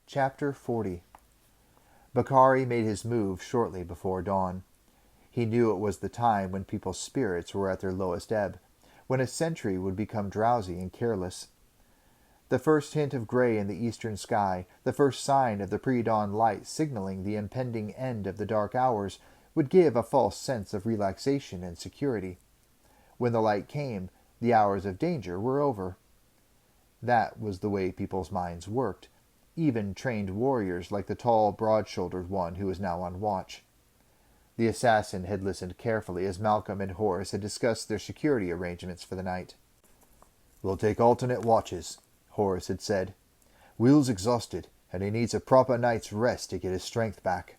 Chapter 40. Bakari made his move shortly before dawn. He knew it was the time when people's spirits were at their lowest ebb, when a sentry would become drowsy and careless. The first hint of gray in the eastern sky, the first sign of the pre-dawn light signaling the impending end of the dark hours, would give a false sense of relaxation and security. When the light came, the hours of danger were over. That was the way people's minds worked, even trained warriors like the tall, broad-shouldered one who was now on watch. The assassin had listened carefully as Malcolm and Horus had discussed their security arrangements for the night. "We'll take alternate watches," Horus had said. "Will's exhausted, and he needs a proper night's rest to get his strength back."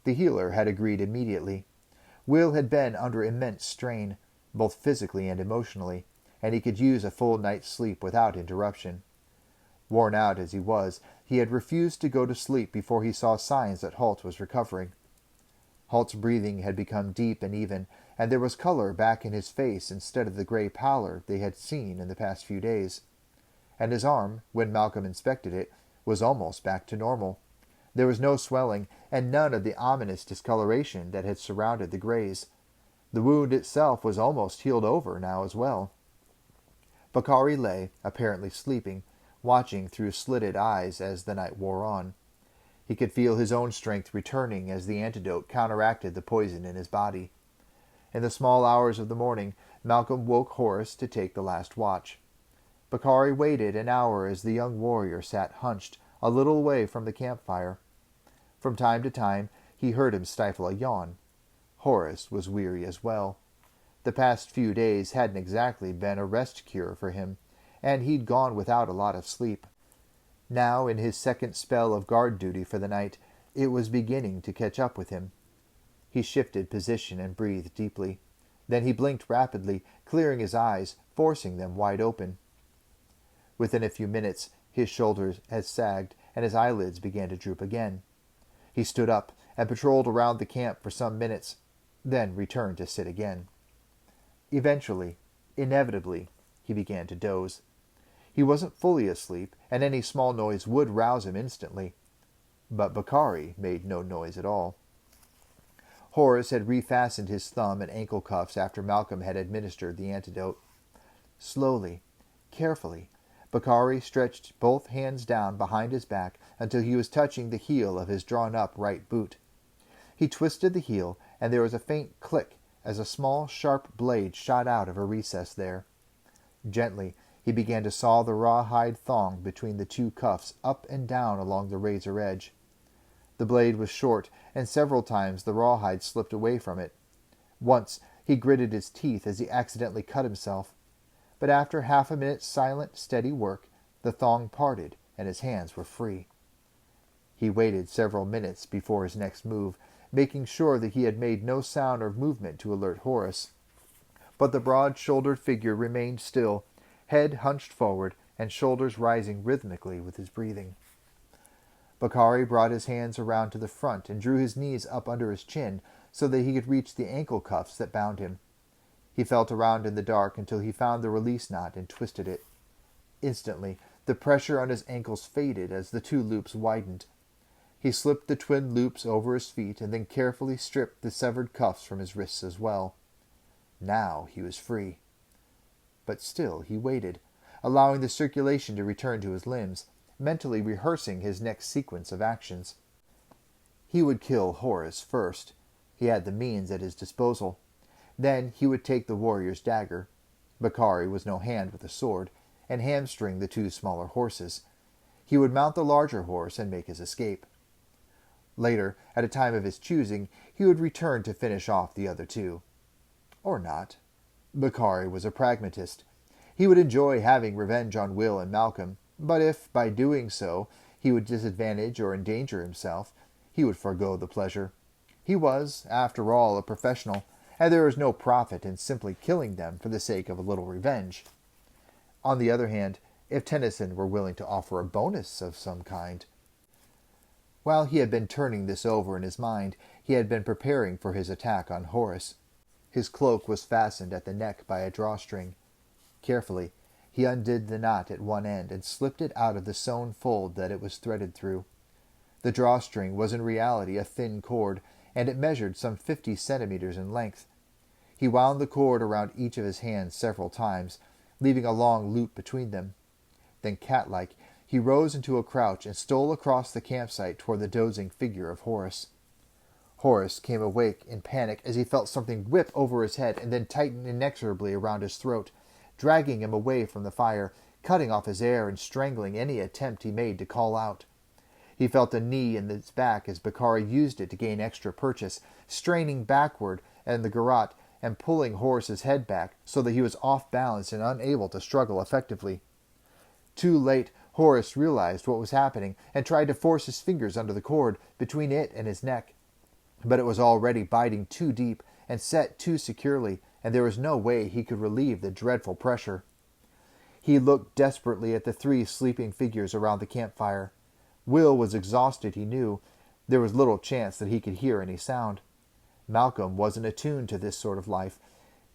The healer had agreed immediately. Will had been under immense strain, both physically and emotionally, and he could use a full night's sleep without interruption. Worn out as he was, he had refused to go to sleep before he saw signs that Halt was recovering. Halt's breathing had become deep and even, and there was color back in his face instead of the gray pallor they had seen in the past few days. And his arm, when Malcolm inspected it, was almost back to normal. There was no swelling, and none of the ominous discoloration that had surrounded the graze. The wound itself was almost healed over now as well. Bakari lay, apparently sleeping, watching through slitted eyes as the night wore on. He could feel his own strength returning as the antidote counteracted the poison in his body. In the small hours of the morning, Malcolm woke Horus to take the last watch. Bakari waited an hour as the young warrior sat hunched, a little way from the campfire. From time to time, he heard him stifle a yawn. Horus was weary as well. The past few days hadn't exactly been a rest cure for him, and he'd gone without a lot of sleep. Now, in his second spell of guard duty for the night, it was beginning to catch up with him. He shifted position and breathed deeply. Then he blinked rapidly, clearing his eyes, forcing them wide open. Within a few minutes, his shoulders had sagged, and his eyelids began to droop again. He stood up and patrolled around the camp for some minutes, then returned to sit again. Eventually, inevitably, he began to doze. He wasn't fully asleep, and any small noise would rouse him instantly. But Bakari made no noise at all. Horus had refastened his thumb and ankle cuffs after Malcolm had administered the antidote. Slowly, carefully, Bakari stretched both hands down behind his back until he was touching the heel of his drawn-up right boot. He twisted the heel, and there was a faint click as a small, sharp blade shot out of a recess there. Gently, he began to saw the rawhide thong between the two cuffs up and down along the razor edge. The blade was short, and several times the rawhide slipped away from it. Once he gritted his teeth as he accidentally cut himself. But after half a minute's silent, steady work, the thong parted, and his hands were free. He waited several minutes before his next move, making sure that he had made no sound or movement to alert Horus. But the broad-shouldered figure remained still, head hunched forward and shoulders rising rhythmically with his breathing. Bakari brought his hands around to the front and drew his knees up under his chin so that he could reach the ankle cuffs that bound him. He felt around in the dark until he found the release knot and twisted it. Instantly, the pressure on his ankles faded as the two loops widened. He slipped the twin loops over his feet and then carefully stripped the severed cuffs from his wrists as well. Now he was free. But still he waited, allowing the circulation to return to his limbs, mentally rehearsing his next sequence of actions. He would kill Horus first. He had the means at his disposal. Then he would take the warrior's dagger. Bakari was no hand with a sword, and hamstring the two smaller horses. He would mount the larger horse and make his escape. Later, at a time of his choosing, he would return to finish off the other two. Or not. Bakari was a pragmatist. He would enjoy having revenge on Will and Malcolm, but if, by doing so, he would disadvantage or endanger himself, he would forego the pleasure. He was, after all, a professional, and there was no profit in simply killing them for the sake of a little revenge. On the other hand, if Tennyson were willing to offer a bonus of some kind. While he had been turning this over in his mind, he had been preparing for his attack on Horus. His cloak was fastened at the neck by a drawstring. Carefully, He undid the knot at one end and slipped it out of the sewn fold that it was threaded through. The drawstring was in reality a thin cord, and it measured some 50 centimeters in length. He wound the cord around each of his hands several times, leaving a long loop between them. Then, cat-like, he rose into a crouch and stole across the campsite toward the dozing figure of Horus. Horus came awake in panic as he felt something whip over his head and then tighten inexorably around his throat, dragging him away from the fire, cutting off his air and strangling any attempt he made to call out. He felt a knee in his back as Bakari used it to gain extra purchase, straining backward in the garrote and pulling Horus's head back so that he was off balance and unable to struggle effectively. Too late, Horus realized what was happening and tried to force his fingers under the cord between it and his neck. But it was already biting too deep and set too securely, and there was no way he could relieve the dreadful pressure. He looked desperately at the 3 sleeping figures around the campfire. Will was exhausted, he knew. There was little chance that he could hear any sound. Malcolm wasn't attuned to this sort of life.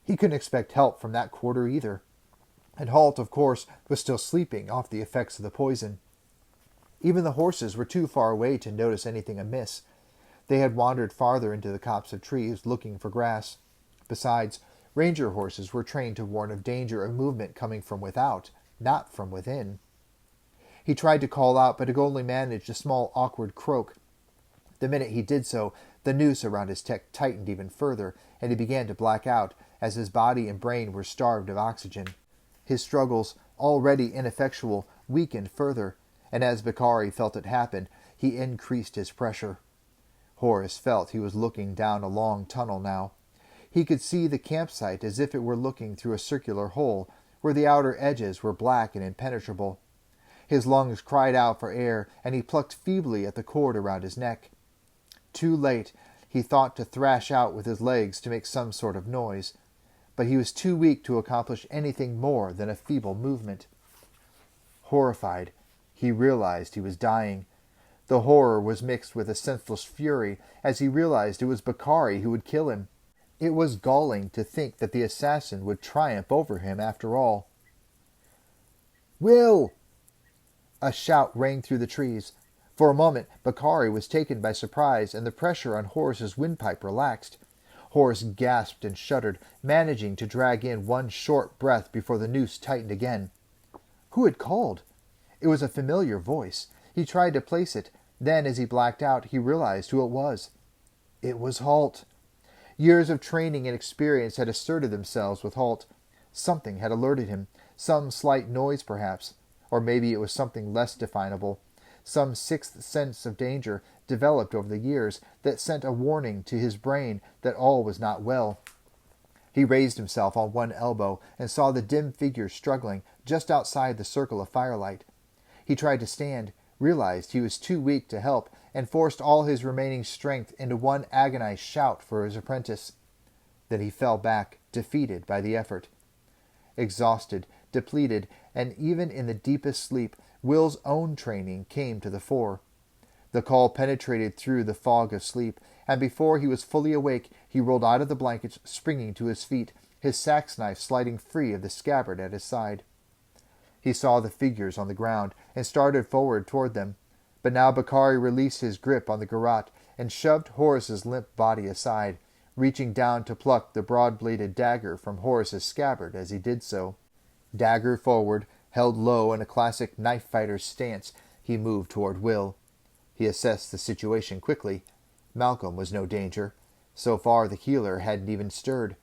He couldn't expect help from that quarter either. And Halt, of course, was still sleeping off the effects of the poison. Even the horses were too far away to notice anything amiss. They had wandered farther into the copse of trees, looking for grass. Besides, ranger horses were trained to warn of danger of movement coming from without, not from within. He tried to call out, but only managed a small, awkward croak. The minute he did so, the noose around his neck tightened even further, and he began to black out, as his body and brain were starved of oxygen. His struggles, already ineffectual, weakened further, and as Bakari felt it happen, he increased his pressure. Horus felt he was looking down a long tunnel now. He could see the campsite as if it were looking through a circular hole, where the outer edges were black and impenetrable. His lungs cried out for air, and he plucked feebly at the cord around his neck. Too late, he thought to thrash out with his legs to make some sort of noise, but he was too weak to accomplish anything more than a feeble movement. Horrified, he realized he was dying. The horror was mixed with a senseless fury as he realized it was Bakari who would kill him. It was galling to think that the assassin would triumph over him after all. "Will!" A shout rang through the trees. For a moment, Bakari was taken by surprise, and the pressure on Horus's windpipe relaxed. Horus gasped and shuddered, managing to drag in one short breath before the noose tightened again. Who had called? It was a familiar voice. He tried to place it. Then, as he blacked out, he realized who it was. It was Halt. Years of training and experience had asserted themselves with Halt. Something had alerted him. Some slight noise, perhaps. Or maybe it was something less definable. Some sixth sense of danger, developed over the years, that sent a warning to his brain that all was not well. He raised himself on one elbow and saw the dim figure struggling just outside the circle of firelight. He tried to stand, realized he was too weak to help, and forced all his remaining strength into one agonized shout for his apprentice. Then he fell back, defeated by the effort. Exhausted, depleted, and even in the deepest sleep, Will's own training came to the fore. The call penetrated through the fog of sleep, and before he was fully awake, he rolled out of the blankets, springing to his feet, his sax knife sliding free of the scabbard at his side. He saw the figures on the ground, and started forward toward them. But now Bakari released his grip on the garrote, and shoved Horus's limp body aside, reaching down to pluck the broad-bladed dagger from Horus's scabbard as he did so. Dagger forward, held low in a classic knife-fighter's stance, he moved toward Will. He assessed the situation quickly. Malcolm was no danger. So far the healer hadn't even stirred.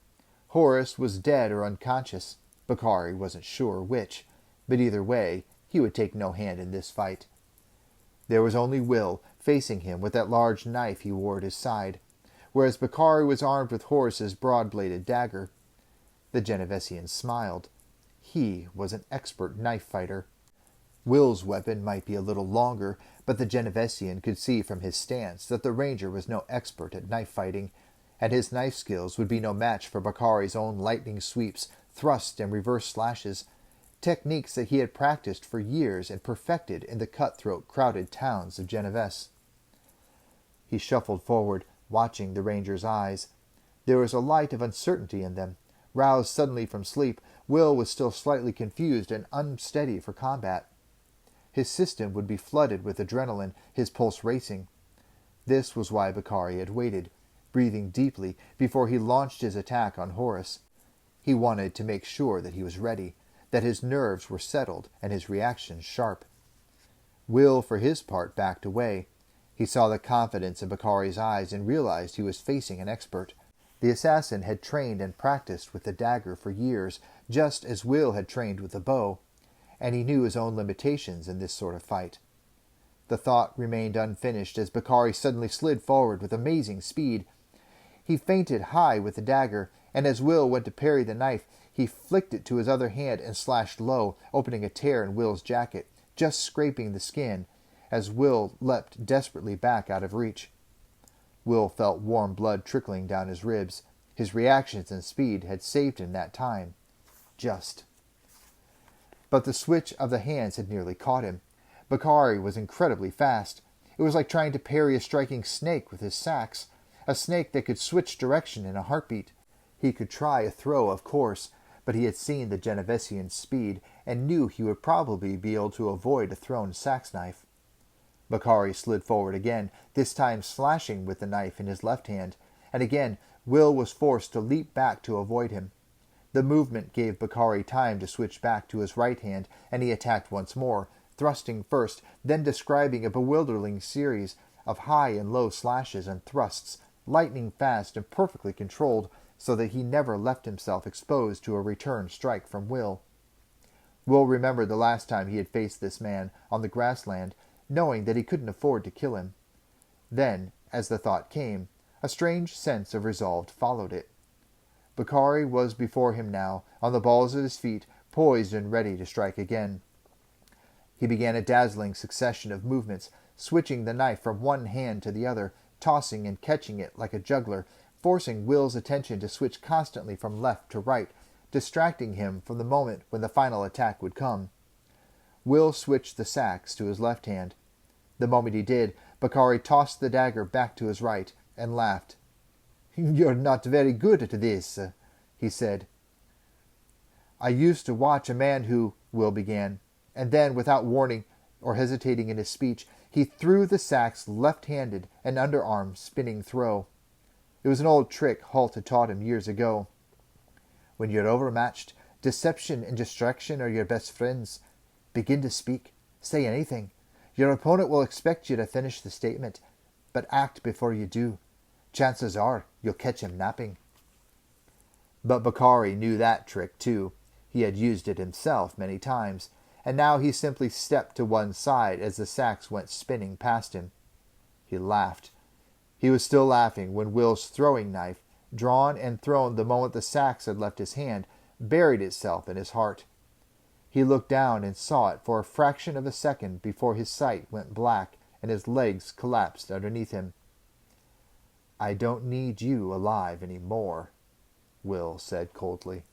Horus was dead or unconscious. Bakari wasn't sure which, but either way, he would take no hand in this fight. There was only Will, facing him with that large knife he wore at his side, whereas Bakari was armed with Horus's broad-bladed dagger. The Genevesian smiled. He was an expert knife-fighter. Will's weapon might be a little longer, but the Genevesian could see from his stance that the ranger was no expert at knife-fighting, and his knife skills would be no match for Bakari's own lightning sweeps, thrust and reverse slashes, techniques that he had practiced for years and perfected in the cutthroat, crowded towns of Geneves. He shuffled forward, watching the ranger's eyes. There was a light of uncertainty in them. Roused suddenly from sleep, Will was still slightly confused and unsteady for combat. His system would be flooded with adrenaline, his pulse racing. This was why Bakari had waited, breathing deeply, before he launched his attack on Horus. He wanted to make sure that he was ready, that his nerves were settled and his reactions sharp. Will, for his part, backed away. He saw the confidence in Bakari's eyes and realized he was facing an expert. The assassin had trained and practiced with the dagger for years, just as Will had trained with the bow, and he knew his own limitations in this sort of fight. The thought remained unfinished as Bakari suddenly slid forward with amazing speed. He feinted high with the dagger, and as Will went to parry the knife, he flicked it to his other hand and slashed low, opening a tear in Will's jacket, just scraping the skin, as Will leapt desperately back out of reach. Will felt warm blood trickling down his ribs. His reactions and speed had saved him that time. Just. But the switch of the hands had nearly caught him. Bakari was incredibly fast. It was like trying to parry a striking snake with his sax, a snake that could switch direction in a heartbeat. He could try a throw, of course, but he had seen the Genevesian's speed and knew he would probably be able to avoid a thrown sax knife. Bakari slid forward again, this time slashing with the knife in his left hand, and again Will was forced to leap back to avoid him. The movement gave Bakari time to switch back to his right hand, and he attacked once more, thrusting first, then describing a bewildering series of high and low slashes and thrusts, lightning fast and perfectly controlled, so that he never left himself exposed to a return strike from Will. Will remembered the last time he had faced this man, on the grassland, knowing that he couldn't afford to kill him. Then, as the thought came, a strange sense of resolve followed it. Bakari was before him now, on the balls of his feet, poised and ready to strike again. He began a dazzling succession of movements, switching the knife from one hand to the other, tossing and catching it like a juggler, forcing Will's attention to switch constantly from left to right, distracting him from the moment when the final attack would come. Will switched the sax to his left hand. The moment he did, Bakari tossed the dagger back to his right and laughed. "You're not very good at this," he said. "I used to watch a man who," Will began, and then, without warning or hesitating in his speech, he threw the sax left-handed, an underarm spinning throw. It was an old trick Halt had taught him years ago. When you're overmatched, deception and distraction are your best friends. Begin to speak. Say anything. Your opponent will expect you to finish the statement, but act before you do. Chances are you'll catch him napping. But Bakari knew that trick too. He had used it himself many times, and now he simply stepped to one side as the sax went spinning past him. He laughed. He was still laughing when Will's throwing knife, drawn and thrown the moment the sax had left his hand, buried itself in his heart. He looked down and saw it for a fraction of a second before his sight went black and his legs collapsed underneath him. "I don't need you alive any more," Will said coldly.